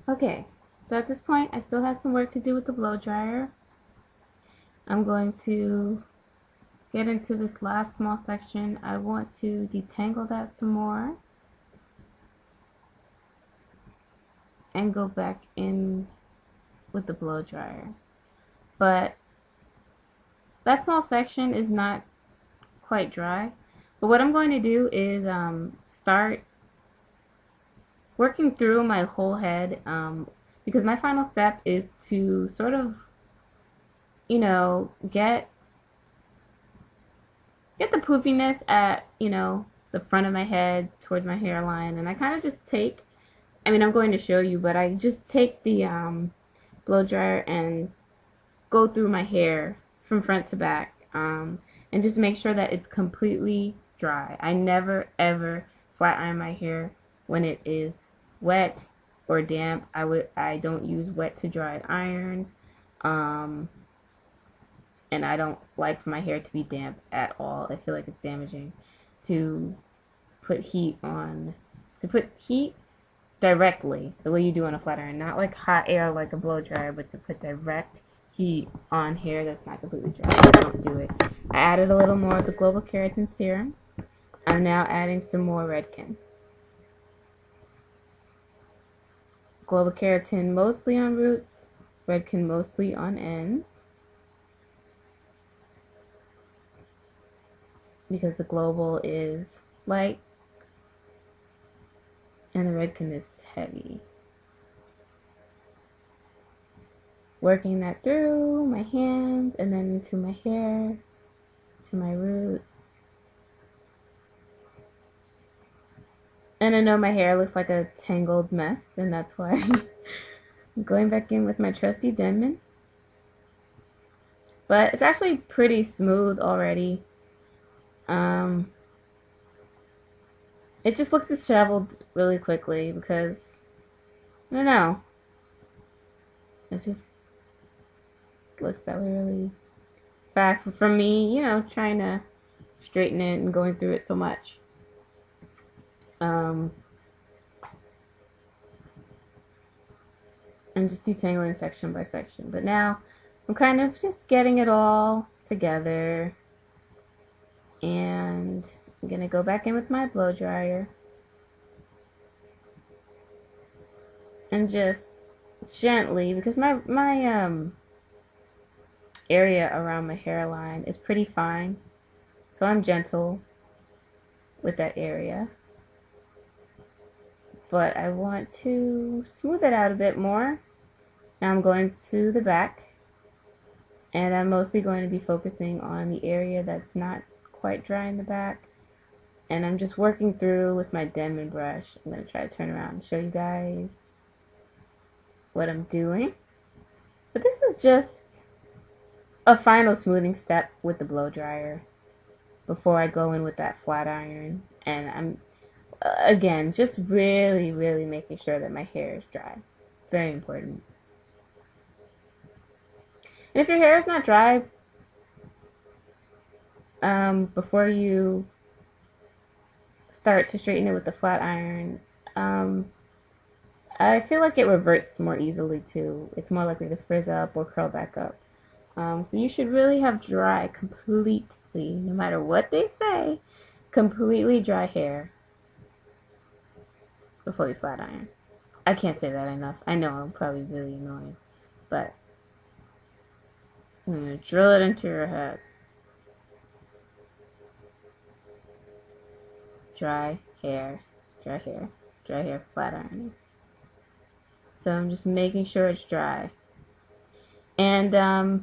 Okay, so at this point I still have some work to do with the blow dryer. I'm going to get into this last small section. I want to detangle that some more and go back in with the blow dryer. But that small section is not quite dry. But what I'm going to do is start working through my whole head, because my final step is to sort of, get the poofiness at, the front of my head towards my hairline. And I kind of just take, I'm going to show you, but I just take the blow dryer and go through my hair from front to back, and just make sure that it's completely dry. I never ever flat iron my hair when it is wet or damp. I don't use wet to dry irons, and I don't like for my hair to be damp at all. I feel like it's damaging to put heat on, to put heat directly the way you do on a flat iron, not like hot air like a blow dryer, but to put direct heat on hair that's not completely dry. Don't do it. I added a little more of the Global Keratin Serum. I'm now adding some more Redken. Global Keratin mostly on roots, Redken mostly on ends, because the Global is light and the Redken is heavy. Working that through my hands and then into my hair, to my roots. And I know my hair looks like a tangled mess, and that's why I'm going back in with my trusty Denman. But it's actually pretty smooth already. It just looks disheveled really quickly because, I don't know, it just looks that way really fast for me, trying to straighten it and going through it so much. I'm just detangling section by section, but now I'm kind of just getting it all together, and I'm gonna go back in with my blow dryer and just gently, because my area around my hairline is pretty fine, so I'm gentle with that area, but I want to smooth it out a bit more. Now I'm going to the back, and I'm mostly going to be focusing on the area that's not quite dry in the back, and I'm just working through with my Denman brush. I'm going to try to turn around and show you guys what I'm doing. But this is just a final smoothing step with the blow dryer before I go in with that flat iron. And I'm, again, just really, really making sure that my hair is dry. Very important. And if your hair is not dry, before you start to straighten it with the flat iron, I feel like it reverts more easily too. It's more likely to frizz up or curl back up. So you should really have dry, completely, no matter what they say, completely dry hair before you flat iron. I can't say that enough. I know I'm probably really annoying, but I'm gonna drill it into your head. Dry hair, dry hair, dry hair, flat ironing. So I'm just making sure it's dry. And I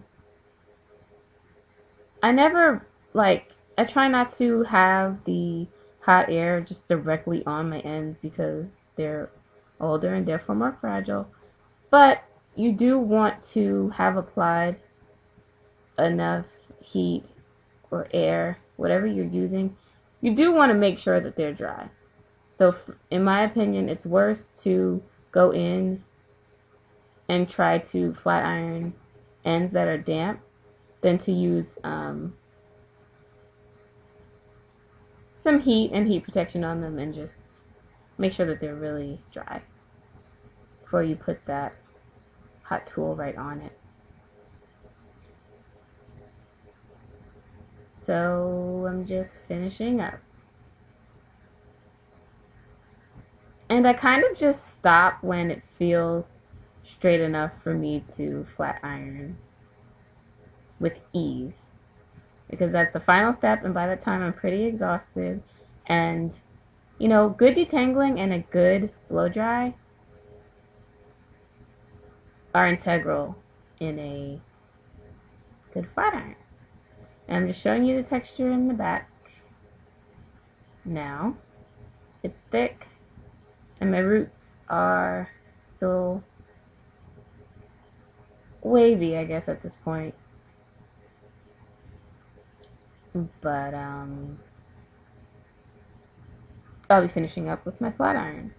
try not to have the hot air just directly on my ends because they're older and therefore more fragile. But you do want to have applied enough heat or air, whatever you're using. You do want to make sure that they're dry. So in my opinion, it's worse to go in and try to flat iron ends that are damp than to use some heat and heat protection on them and just make sure that they're really dry. before you put that hot tool right on it. So I'm just finishing up. And I kind of just stop when it feels straight enough for me to flat iron with ease. Because that's the final step, and by that time I'm pretty exhausted. And, you know, good detangling and a good blow dry are integral in a good flat iron. And I'm just showing you the texture in the back now. It's thick, and my roots are still wavy, I guess, at this point. But I'll be finishing up with my flat iron.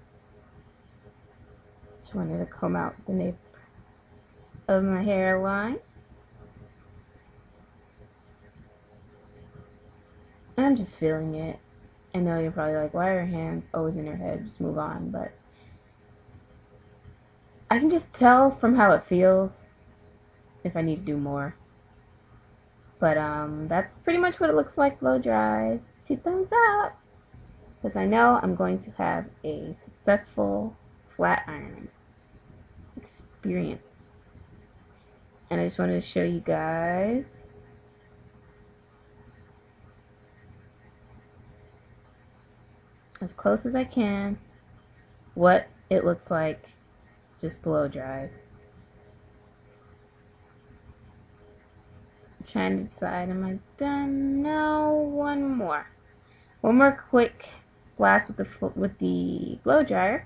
Just wanted to comb out the nape of my hairline. I'm just feeling it. I know you're probably like, why are your hands always in your head? Just move on. But I can just tell from how it feels if I need to do more. But that's pretty much what it looks like blow dry. 2 thumbs up, because I know I'm going to have a successful flat iron experience. And I just wanted to show you guys as close as I can what it looks like just blow dried. I'm trying to decide, am I done? No, one more quick blast with the blow dryer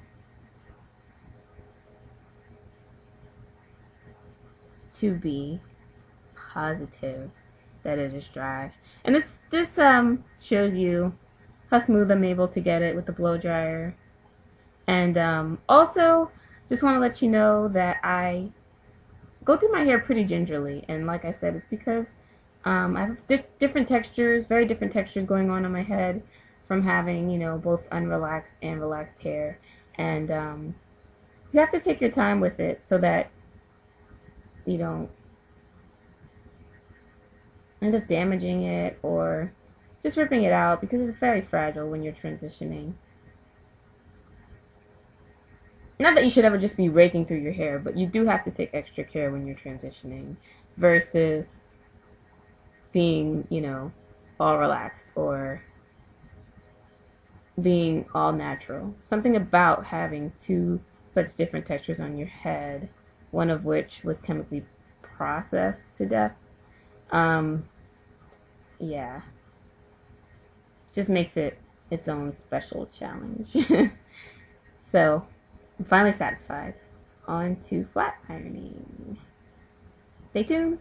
to be positive that it is dry. And this shows you how smooth I'm able to get it with the blow dryer. And also just want to let you know that I go through my hair pretty gingerly, and like I said, it's because I have different textures, very different textures going on my head from having, you know, both unrelaxed and relaxed hair. And you have to take your time with it so that you don't end up damaging it or just ripping it out, because it's very fragile when you're transitioning. Not that you should ever just be raking through your hair, but you do have to take extra care when you're transitioning versus being, you know, all relaxed or being all natural. Something about having 2 such different textures on your head, one of which was chemically processed to death, yeah, just makes it its own special challenge. So I'm finally satisfied. On to flat ironing. Stay tuned.